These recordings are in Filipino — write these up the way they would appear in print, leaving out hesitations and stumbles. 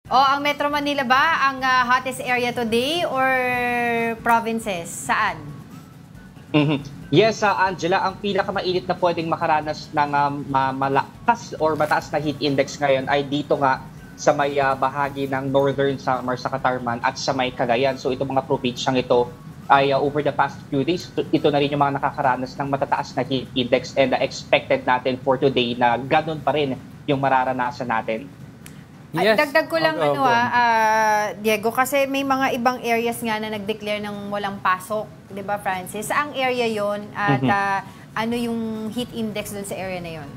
Ang Metro Manila ba ang hottest area today or provinces? Saan? Yes, Angela, ang pinakamainit na pwedeng makaranas ng malakas or mataas na heat index ngayon ay dito nga sa may bahagi ng Northern Samar sa Katarman at sa may Cagayan. So itong mga probinsyang ito ay over the past few days, ito na rin yung mga nakakaranas ng matataas na heat index and expected natin for today na ganun pa rin yung mararanasan natin. Yes. Dagdag ko lang Diego, kasi may mga ibang areas nga na nag-declare ng walang pasok, 'di ba, Francis? Saang area 'yon at ano yung heat index dun sa area na 'yon?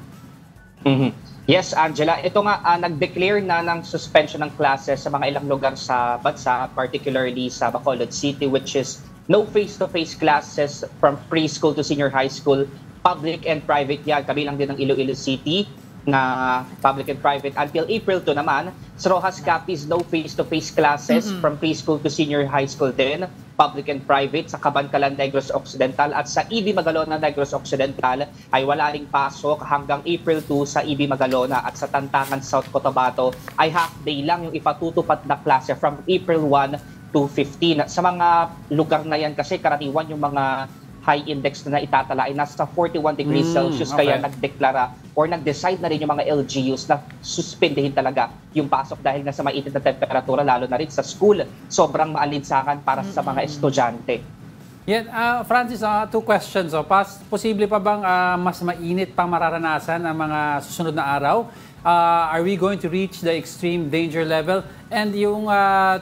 Yes, Angela, ito nga nag-declare na ng suspension ng classes sa mga ilang lugar sa bansa, particularly sa Bacolod City, which is no face-to-face classes from preschool to senior high school, public and private yan, kabilang din ng Iloilo City na public and private until April 2 naman. Sa Rojas Capiz, no face-to-face classes from preschool to senior high school din, public and private. Sa Cabancalan, Negros Occidental at sa EB Magalona, Negros Occidental ay wala ring pasok hanggang April 2 sa EB Magalona at sa Tantangan, South Cotabato ay half day lang yung ipatutupad na klase from April 1 to 15. Sa mga lugar na yan kasi karaniwan yung mga high index na itatala ay nasa 41 degrees Celsius, kaya nagdeklara or nag-decide na rin yung mga LGUs na suspendehin talaga yung pasok dahil nga sa mainit na temperatura, lalo na rin sa school. Sobrang maalinsangan para sa mga estudyante. Yeah, Francis, two questions. Posible pa bang mas mainit pang mararanasan ang mga susunod na araw? Are we going to reach the extreme danger level? And yung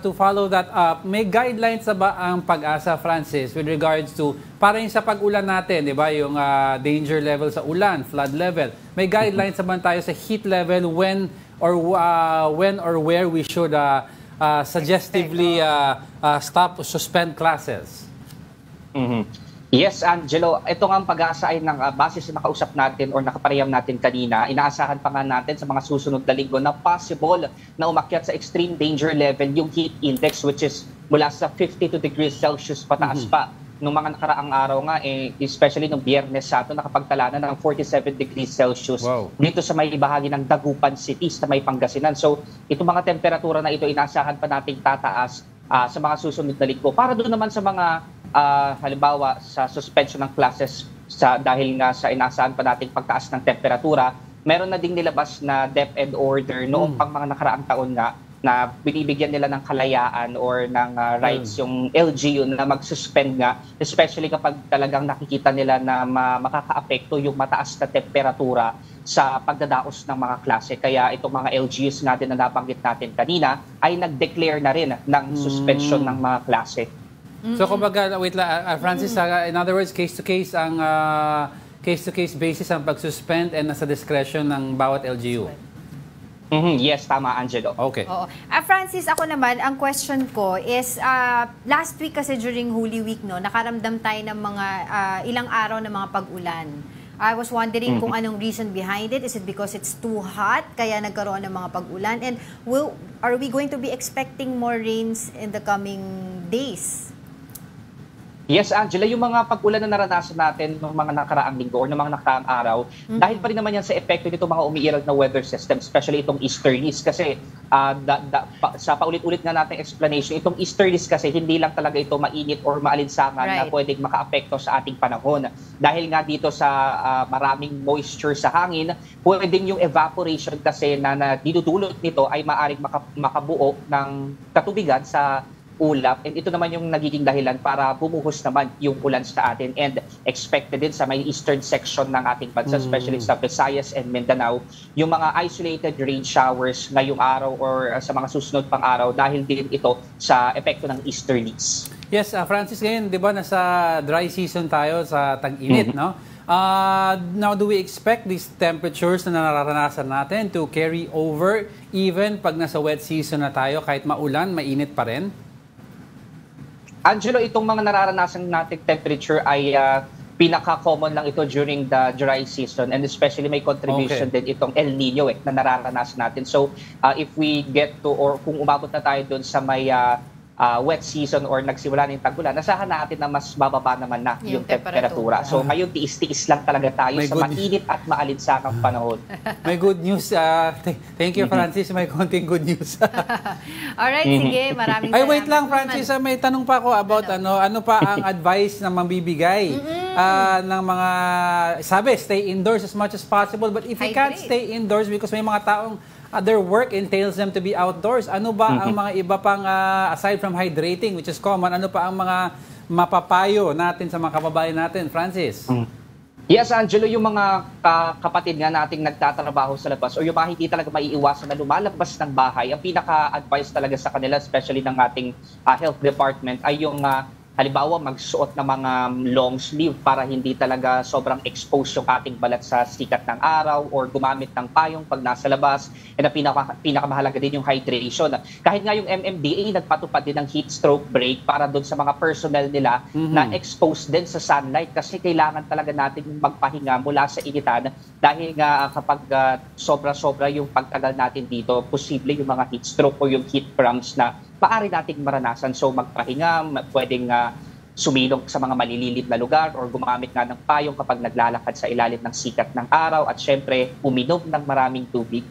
to follow that up, may guidelines na ba ang Pag-asa, Francis, with regards to para yung sa pag-ulan natin, di ba? Yung danger level sa ulan, flood level. May guidelines na ba tayo sa heat level when or where we should suggestively suspend classes? Yes, Angelo. Ito nga ang Pag-asa ay base sa nakausap natin or nakapareham natin kanina. Inaasahan pa nga natin sa mga susunod na linggo na possible na umakyat sa extreme danger level yung heat index, which is mula sa 52 degrees Celsius pataas pa. Nung mga nakaraang araw nga, especially nung Biyernes sa ato, nakapagtala na ng 47 degrees Celsius dito sa may bahagi ng Dagupan City sa may Pangasinan. So, itong mga temperatura na ito, inaasahan pa nating tataas sa mga susunod na linggo. Para doon naman sa mga halimbawa sa suspension ng classes dahil nga sa inaasahan pa nating pagtaas ng temperatura, meron na ding nilabas na DepEd order noong pang mga nakaraang taon nga na binibigyan nila ng kalayaan or ng rights yung LGU na mag-suspend nga, especially kapag talagang nakikita nila na makakaapekto yung mataas na temperatura sa pagdadaos ng mga klase. Kaya itong mga LGUs natin na nabanggit natin kanina ay nag-declare na rin ng suspension ng mga klase. So kumbaga, wait lang, Francis, in other words, case-to-case ang case-to-case basis ang pag-suspend and nasa discretion ng bawat LGU. Yes, tama, Angelo. Okay. Oo. Francis, ako naman, ang question ko is, last week kasi during Holy Week, nakaramdam tayo ng mga ilang araw ng mga pag-ulan. I was wondering kung anong reason behind it. Is it because it's too hot, kaya nagkaroon ng mga pag-ulan? And are we going to be expecting more rains in the coming days? Yes, Angela, yung mga pag-ulan na naranasan natin ng mga nakaraang linggo or ng mga nakaraang araw, dahil pa rin naman yan sa epekto nito mga umiiral na weather system, especially itong easterlies. Kasi sa paulit-ulit nga nating explanation, itong easterlies kasi hindi lang talaga ito mainit or maalinsangan na pwedeng makaapekto sa ating panahon. Dahil nga dito sa maraming moisture sa hangin, pwedeng yung evaporation kasi na dinudulot nito ay maaring makabuo ng katubigan sa ulap, and ito naman yung nagiging dahilan para bumuhos naman yung ulan sa atin, and expected din sa may eastern section ng ating bansa, especially sa Visayas and Mindanao, yung mga isolated rain showers ngayong araw or sa mga susunod pang araw dahil din ito sa epekto ng easterlies. Yes, Francis, ngayon, di ba, nasa dry season tayo sa tag-init, no? Now, do we expect these temperatures na nararanasan natin to carry over even pag nasa wet season na tayo, kahit maulan, mainit pa rin? Angelo, itong mga nararanasan nating temperature ay pinaka-common lang ito during the dry season, and especially may contribution din itong El Nino na nararanasan natin. So if we get to, or kung umabot na tayo doon sa may wet season or nagsimula na yung tag-ulan, nasahan natin na mas bababa naman na yung temperatura. So ngayon, tiis-tiis lang talaga tayo sa mainit at maalinsakang panahon. May good news. Thank you, Francis. May konting good news. Alright, sige. Maraming salamat. Ay, wait lang, Francis. May tanong pa ako about ano pa ang advice na mabibigay ng mga, sabi, stay indoors as much as possible. But if you can't stay indoors because may mga taong their work entails them to be outdoors. Ano ba ang mga iba pang, aside from hydrating, which is common, ano pa ang mga mapapayo natin sa mga kababayan natin, Francis? Yes, Angelo, yung mga kapatid nga nating nagtatrabaho sa labas o yung mga hindi talaga maiiwasan na lumalabas ng bahay, ang pinaka-advice talaga sa kanila, especially ng ating health department, ay yung halimbawa magsuot ng mga long sleeve para hindi talaga sobrang exposed yung ating balat sa sikat ng araw or gumamit ng payong pag nasa labas. And ang pinakamahalaga din yung hydration. Kahit nga yung MMDA nagpatupad din ng heat stroke break para doon sa mga personnel nila na exposed din sa sunlight kasi kailangan talaga natin magpahinga mula sa initan dahil nga kapag sobra-sobra yung pagtagal natin dito, posible yung mga heat stroke o yung heat cramps na maaari nating maranasan. So magpahinga, pwedeng sumilong sa mga malililit na lugar or gumamit nga ng payong kapag naglalakad sa ilalim ng sikat ng araw at syempre uminom ng maraming tubig.